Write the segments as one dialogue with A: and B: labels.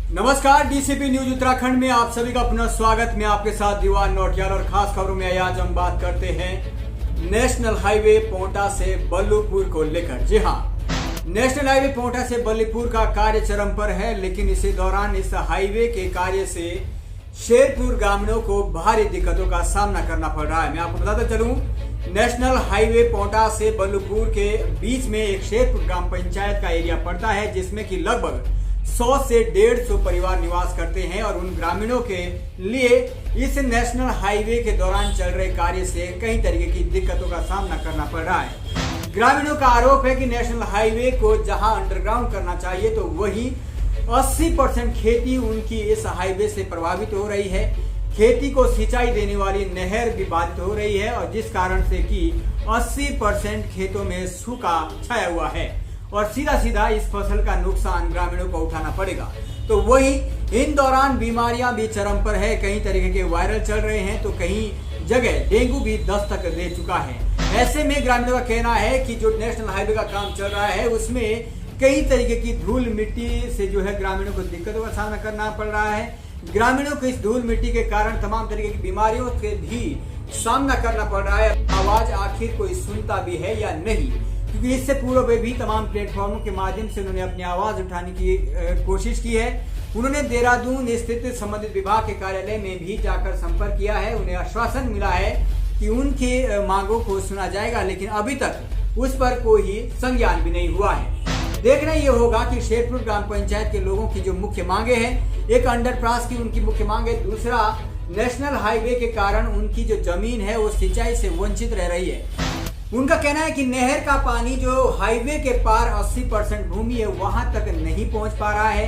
A: नमस्कार, DCP news Uttarakhand में आप सभी का पुनः स्वागत। मैं आपके साथ दीवान नौटियाल और खास खबरों में आज हम बात करते हैं नेशनल हाईवे पोंटा से बल्लूपुर को लेकर। जी हां, नेशनल हाईवे पोंटा से बल्लूपुर का कार्य चरम पर है, लेकिन इसी दौरान इस हाईवे के कार्य से शेरपुर ग्रामीणों को भारी दिक्कतों का सामना करना पड़ रहा है। मैं आपको बताता चलूं, नेशनल हाईवे पोंटा से बल्लूपुर के बीच में एक शेरपुर ग्राम पंचायत का एरिया पड़ता है, जिसमें कि लगभग 100 से 150 परिवार निवास करते हैं और उन ग्रामीणों के लिए इस नेशनल हाईवे के दौरान चल रहे कार्य से कई तरीके की दिक्कतों का सामना करना पड़ रहा है। ग्रामीणों का आरोप है कि नेशनल हाईवे को जहां अंडरग्राउंड करना चाहिए तो वही 80% खेती उनकी इस हाईवे से प्रभावित हो रही है। खेती को सिंचाई देने वाली नहर भी बाधित हो रही है और जिस कारण से कि 80% खेतों में सूखा छाया हुआ है और सीधा सीधा इस फसल का नुकसान ग्रामीणों को उठाना पड़ेगा। तो वही इन दौरान बीमारियां भी चरम पर है। कई तरीके के वायरल चल रहे हैं तो कहीं जगह डेंगू भी दस्तक दे चुका है। ऐसे में ग्रामीणों का कहना है कि जो नेशनल हाईवे का काम चल रहा है उसमें कई तरीके की धूल मिट्टी से जो है ग्रामीणों को दिक्कतों का सामना करना पड़ रहा है। ग्रामीणों को इस धूल मिट्टी के कारण तमाम तरीके की बीमारियों से भी सामना करना पड़ रहा है। आवाज आखिर कोई सुनता भी है या नहीं, क्योंकि इससे पूर्व में भी तमाम प्लेटफॉर्मों के माध्यम से उन्होंने अपनी आवाज उठाने की कोशिश की है। उन्होंने देहरादून स्थित संबंधित विभाग के कार्यालय में भी जाकर संपर्क किया है। उन्हें आश्वासन मिला है कि उनकी मांगों को सुना जाएगा, लेकिन अभी तक उस पर कोई संज्ञान भी नहीं हुआ है। देखना ये होगा कि शेरपुर ग्राम पंचायत के लोगों की जो मुख्य मांगे हैं, एक अंडरपास की उनकी मुख्य मांग है, दूसरा नेशनल हाईवे के कारण उनकी जो जमीन है वो सिंचाई से वंचित रह रही है। उनका कहना है कि नहर का पानी जो हाईवे के पार 80% भूमि है वहां तक नहीं पहुंच पा रहा है।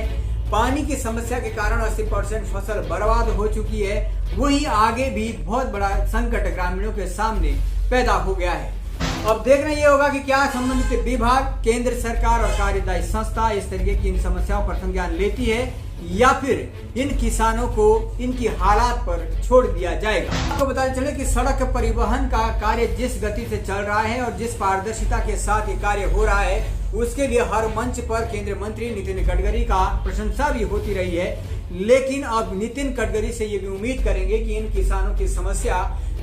A: पानी की समस्या के कारण 80% फसल बर्बाद हो चुकी है। वहीं आगे भी बहुत बड़ा संकट ग्रामीणों के सामने पैदा हो गया है। अब देखना यह होगा कि क्या संबंधित विभाग, केंद्र सरकार और कार्यदायी संस्था इस तरीके की इन समस्याओं पर संज्ञान लेती है या फिर इन किसानों को इनकी हालात पर छोड़ दिया जाएगा। आपको बताते चले कि सड़क परिवहन का कार्य जिस गति से चल रहा है और जिस पारदर्शिता के साथ ये कार्य हो रहा है उसके लिए हर मंच पर केंद्रीय मंत्री नितिन गडकरी का प्रशंसा भी होती रही है। लेकिन अब नितिन गडकरी से ये भी उम्मीद करेंगे कि इन किसानों की समस्या,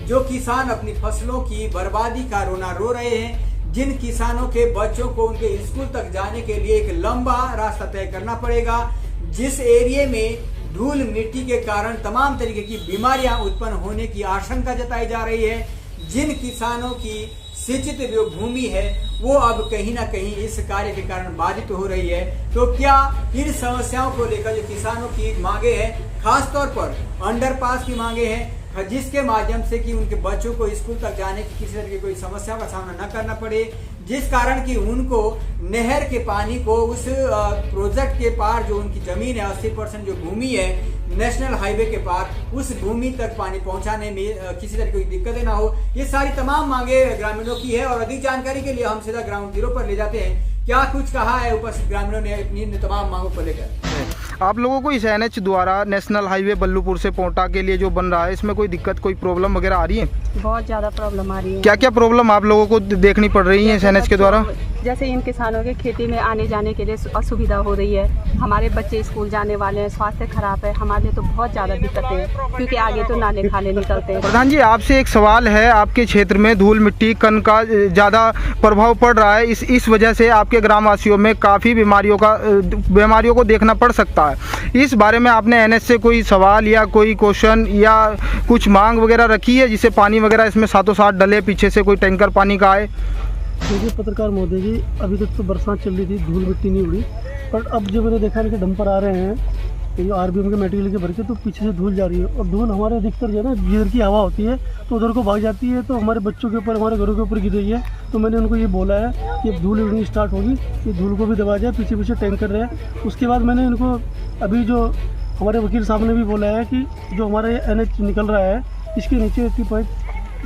A: जो किसान अपनी फसलों की बर्बादी का रोना रो रहे हैं, जिन किसानों के बच्चों को उनके स्कूल तक जाने के लिए एक लंबा रास्ता तय करना पड़ेगा, जिस एरिया में धूल मिट्टी के कारण तमाम तरीके की बीमारियां उत्पन्न होने की आशंका जताई जा रही है, जिन किसानों की सिंचित जो भूमि है वो अब कहीं ना कहीं इस कार्य के कारण बाधित हो रही है। तो क्या इन समस्याओं को लेकर जो किसानों की मांगे हैं, खास तौर पर अंडरपास की मांगे हैं, जिसके माध्यम से कि उनके बच्चों को स्कूल तक जाने की किसी तरह की कोई समस्या का सामना न करना पड़े, जिस कारण कि उनको नहर के पानी को उस प्रोजेक्ट के पार जो उनकी जमीन है 80% जो भूमि है नेशनल हाईवे के पार, उस भूमि तक पानी पहुंचाने में किसी तरह की दिक्कतें ना हो। ये सारी तमाम मांगे ग्रामीणों की है और अधिक जानकारी के लिए हम सीधा ग्राउंड जीरो पर ले जाते हैं। क्या कुछ कहा है उपस्थित ग्रामीणों ने अपनी तमाम मांगों को लेकर?
B: आप लोगों को इस NH द्वारा नेशनल हाईवे बल्लूपुर से पोंटा के लिए जो बन रहा है, इसमें कोई दिक्कत, कोई प्रॉब्लम वगैरह आ रही है?
C: बहुत ज़्यादा प्रॉब्लम आ रही है।
B: क्या क्या प्रॉब्लम आप लोगों को देखनी पड़ रही है इस NH के द्वारा?
C: जैसे इन किसानों के खेती में आने जाने के लिए असुविधा हो रही है। हमारे बच्चे स्कूल जाने वाले हैं, स्वास्थ्य खराब है, हमारे लिए तो बहुत ज़्यादा दिक्कतें हैं, क्योंकि आगे तो नाले खाले निकलते हैं।
B: प्रधान जी, आपसे एक सवाल है, आपके क्षेत्र में धूल मिट्टी कण का ज़्यादा प्रभाव पड़ रहा है, इस वजह से आपके ग्रामवासियों में काफ़ी बीमारियों को देखना पड़ सकता है। इस बारे में आपने NH से कोई सवाल या कोई क्वेश्चन या कुछ मांग वगैरह रखी है जिससे पानी वगैरह इसमें साथों साथ डले, पीछे से कोई टैंकर पानी का आए?
D: देखिए पत्रकार महोदय जी, अभी तक तो बरसात चल रही थी, धूल मिट्टी नहीं उड़ी, पर अब जब मैंने देखा कि डंपर आ रहे हैं जो RBM के मटेरियल के भर के, तो पीछे से धूल जा रही है और धूल हमारे अधिकतर जो है ना, जिधर की हवा होती है तो उधर को भाग जाती है, तो हमारे बच्चों के ऊपर, हमारे घरों के ऊपर गिर रही है। तो मैंने उनको ये बोला है कि अब धूल उड़नी स्टार्ट होगी, कि धूल को भी दबा जाए, पीछे पीछे टैंकर रहे। उसके बाद मैंने इनको, अभी जो हमारे वकील साहब ने भी बोला है कि जो हमारा ये NH निकल रहा है इसके नीचे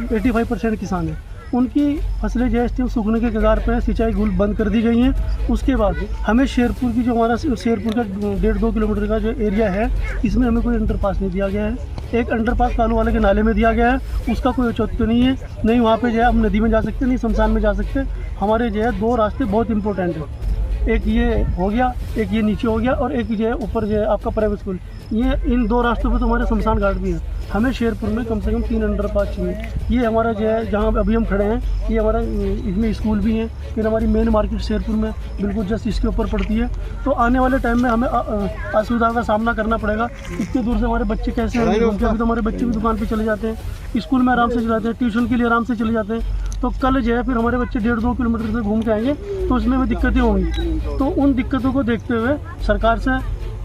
D: 85% किसान है, उनकी फसलें जो है सूखने के कगार पर, सिंचाई गुल बंद कर दी गई हैं। उसके बाद हमें शेरपुर की जो हमारा शेरपुर का 1.5-2 किलोमीटर का जो एरिया है, इसमें हमें कोई अंडरपास नहीं दिया गया है। एक अंडरपास कालू वाले के नाले में दिया गया है, उसका कोई औचित्य नहीं है। नहीं वहाँ पे जो है हम नदी में जा सकते, नहीं शमशान में जा सकते। हमारे जो है 2 रास्ते बहुत इंपॉर्टेंट है। एक ये हो गया, एक ये नीचे हो गया, और एक जो है ऊपर जो है आपका प्राइवेट स्कूल। ये इन 2 रास्तों पे तो हमारे शमशान घाट भी है। हमें शेरपुर में कम से कम 3 अंडरपास चाहिए। ये हमारा जो है जहाँ अभी हम खड़े हैं, ये हमारा इसमें स्कूल भी है। फिर हमारी मेन मार्केट शेरपुर में बिल्कुल जस्ट इसके ऊपर पड़ती है। तो आने वाले टाइम में हमें असुविधा का सामना करना पड़ेगा। इतने दूर से हमारे बच्चे कैसे आएंगे? अभी तो हमारे बच्चे भी दुकान पर चले जाते हैं, स्कूल में आराम से चले जाते हैं, ट्यूशन के लिए आराम से चले जाते हैं। तो कल जो है फिर हमारे बच्चे 1.5-2 किलोमीटर से घूम के आएंगे, तो उसमें भी दिक्कतें होंगी। तो उन दिक्कतों को देखते हुए सरकार से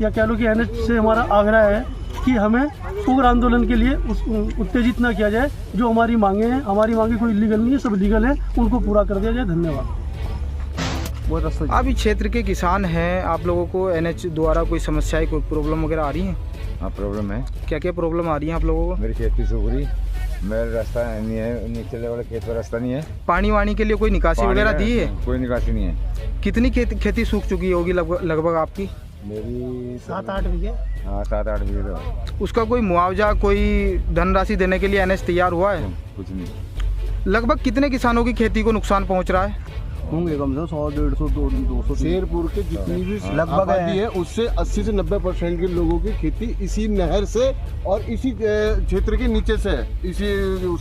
D: या कह लो कि NH से हमारा आग्रह है कि हमें उग्र आंदोलन के लिए उत्तेजित ना किया जाए। जो हमारी मांगे हैं, हमारी मांगे कोई इलीगल नहीं है, सब लीगल है, उनको पूरा कर दिया जाए। धन्यवाद।
B: अभी क्षेत्र के किसान हैं, आप लोगों को NH द्वारा कोई समस्याएं, कोई प्रॉब्लम वगैरह आ रही हैं?
E: हाँ, प्रॉब्लम है।
B: क्या क्या प्रॉब्लम आ रही है आप लोगों को?
E: मेरी खेती सूख रही, मेरा रास्ता नहीं है, नीचे वाले खेत का रास्ता नहीं है।
B: पानी वानी के लिए कोई निकासी वगैरह दी है?
E: कोई निकासी नहीं है।
B: कितनी खेती सूख चुकी होगी लगभग आपकी?
E: मेरी
D: 7-8 बीघे।
E: हाँ, 7-8 बीघे तो।
B: उसका कोई मुआवजा, कोई धनराशि देने के लिए NH तैयार हुआ है?
E: कुछ नहीं।
B: लगभग कितने किसानों की खेती को नुकसान पहुंच रहा है?
F: होंगे कम से कम 100-150-200। शेरपुर के जितनी भी
B: लगभग
F: आबादी है उससे 80 से 90% के लोगों की खेती इसी नहर से और इसी क्षेत्र के नीचे से है, इसी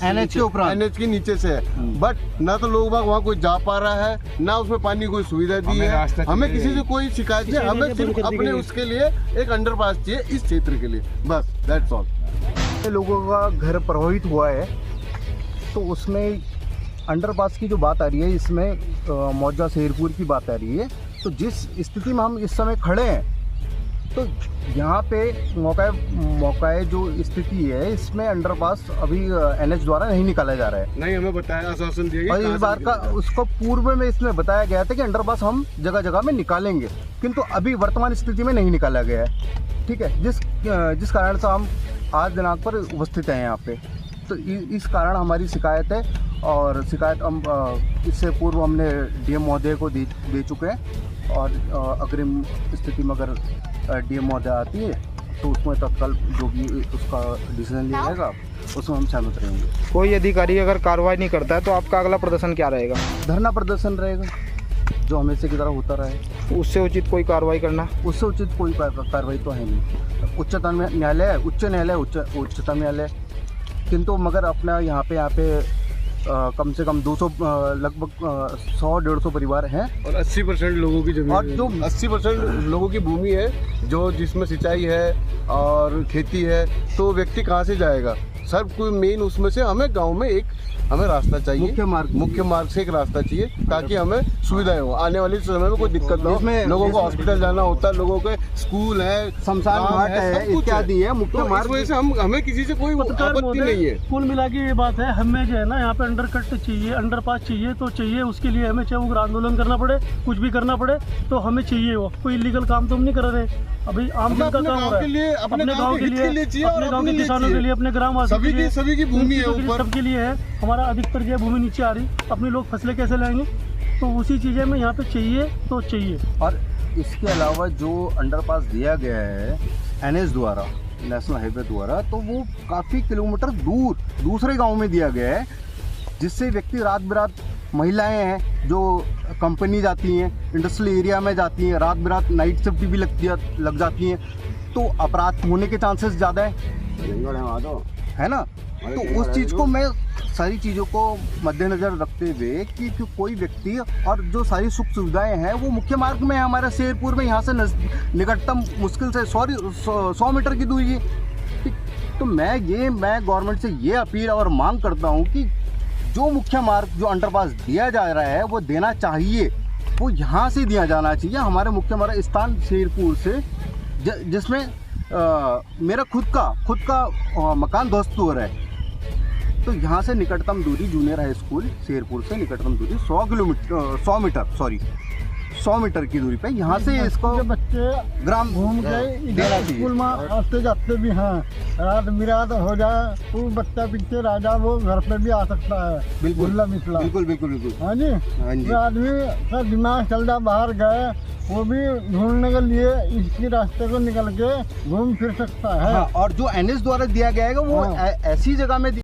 B: NH के ऊपर,
F: NH के नीचे से है। बट ना तो लोग वहाँ कोई जा पा रहा है, ना उसमें पानी की कोई सुविधा दी है। हमें किसी से कोई शिकायत नहीं, हमें सिर्फ अपने उसके लिए एक अंडरपास चाहिए इस क्षेत्र के लिए, बस दैट्स ऑल।
G: लोगों का घर प्रभावित हुआ है, तो उसमें अंडरपास की जो बात आ रही है, इसमें मौजा शेरपुर की बात आ रही है। तो जिस स्थिति में हम इस समय खड़े हैं, तो यहाँ पे मौका जो स्थिति है, इसमें अंडरपास अभी NH द्वारा नहीं निकाला जा रहा है।
F: नहीं, हमें बताया, आश्वासन दिया
G: और इस बात का उसको पूर्व में इसमें बताया गया था कि अंडरपास हम जगह जगह में निकालेंगे, किंतु अभी वर्तमान स्थिति में नहीं निकाला गया है। ठीक है, जिस कारण से हम आज दिनांक पर उपस्थित हैं यहाँ पे। तो इस कारण हमारी शिकायत है, और शिकायत हम इससे पूर्व हमने DM महोदय को दे चुके हैं। और अग्रिम स्थिति में अगर DM महोदय आती है तो उसमें तत्काल जो भी उसका डिसीजन लिया जाएगा उसमें हम सहमत रहेंगे।
B: कोई अधिकारी अगर कार्रवाई नहीं करता है तो आपका अगला प्रदर्शन क्या रहेगा?
G: धरना प्रदर्शन रहेगा, जो हमेशा की तरह होता रहे।
B: उससे उचित कोई कार्रवाई करना?
G: उससे उचित कोई कार्रवाई तो है नहीं। उच्चतम न्यायालय, उच्चतम न्यायालय, किंतु मगर अपना यहाँ पे कम से कम 200 लगभग 100-150 परिवार हैं,
F: और 80% लोगों की जमीन,
G: और जो
F: 80% लोगों की भूमि है जो जिसमें सिंचाई है और खेती है, तो व्यक्ति कहाँ से जाएगा? सर, कोई मेन उसमें से हमें गांव में एक रास्ता चाहिए, मुख्य मार्ग से एक रास्ता चाहिए, ताकि हमें सुविधाएं हो, आने वाले समय में कोई दिक्कत ना हो। लोगों को हॉस्पिटल जाना होता है, लोगों के स्कूल है,
G: शमशान घाट है, इत्यादि है, मुख्य
F: तो
G: मार्ग।
F: इस वजह से हमें किसी से कोई आपत्ति नहीं है।
D: कुल मिला के ये बात है, हमें जो है ना यहाँ पे अंडरकट चाहिए, अंडरपास चाहिए, तो चाहिए। उसके लिए हमें चाहे उग्र आंदोलन करना पड़े, कुछ भी करना पड़े, तो हमें चाहिए। वो कोई इलीगल काम तो हम नहीं कर रहे हैं, अभी आम जन का काम हो रहा है। अपने गाँव के लिए, अपने गाँव के किसानों के लिए, अपने ग्रामवासियों के लिए,
F: सभी की भूमि है ऊपर,
D: सबके लिए है। हमारा अधिकतर जो भूमि नीचे आ रही, अपने लोग फसलें कैसे लाएंगे? तो उसी चीज़ें में यहाँ पे चाहिए तो चाहिए।
G: और इसके अलावा जो अंडरपास दिया गया है NH द्वारा, नेशनल हाईवे द्वारा, तो वो काफ़ी किलोमीटर दूर दूसरे गांव में दिया गया है, जिससे व्यक्ति रात बिरात, महिलाएं हैं जो कंपनी जाती हैं, इंडस्ट्रियल एरिया में जाती हैं, रात बिरात नाइट शिफ्ट भी लग जाती हैं, तो अपराध होने के चांसेस ज़्यादा है ना। तो उस चीज़ को मैं, सारी चीज़ों को मद्देनज़र रखते हुए कि कोई व्यक्ति, और जो सारी सुख सुविधाएं हैं वो मुख्य मार्ग में है हमारे शेरपुर में, यहाँ से निकटतम मुश्किल से 100 मीटर की दूरी है। ठीक, तो मैं गवर्नमेंट से ये अपील और मांग करता हूँ कि जो मुख्य मार्ग, जो अंडरपास दिया जा रहा है, वो देना चाहिए, वो यहाँ से दिया जाना चाहिए। हमारे मुख्य मार्ग स्थान शेरपुर से, जिसमें मेरा खुद का मकान ध्वस्त हो रहा है, तो यहाँ से निकटतम दूरी जूनियर हाई स्कूल शेरपुर से निकटतम दूरी 100 मीटर की दूरी पे, यहाँ से इसको
D: बच्चे
G: ग्राम
D: घूम गए, स्कूल में आते जाते भी हैं, रात बिरात हो जाए तो बच्चा पीछे राजा वो घर पे भी आ सकता है।
G: बिल्कुल
D: निकला,
G: बिल्कुल।
D: हाँ जी, आदमी का दिमाग चल जा, बाहर गए, वो भी ढूंढने के लिए इसी रास्ते को निकल के घूम फिर सकता है।
G: हाँ, और जो NH द्वारा दिया गया है वो ऐसी जगह में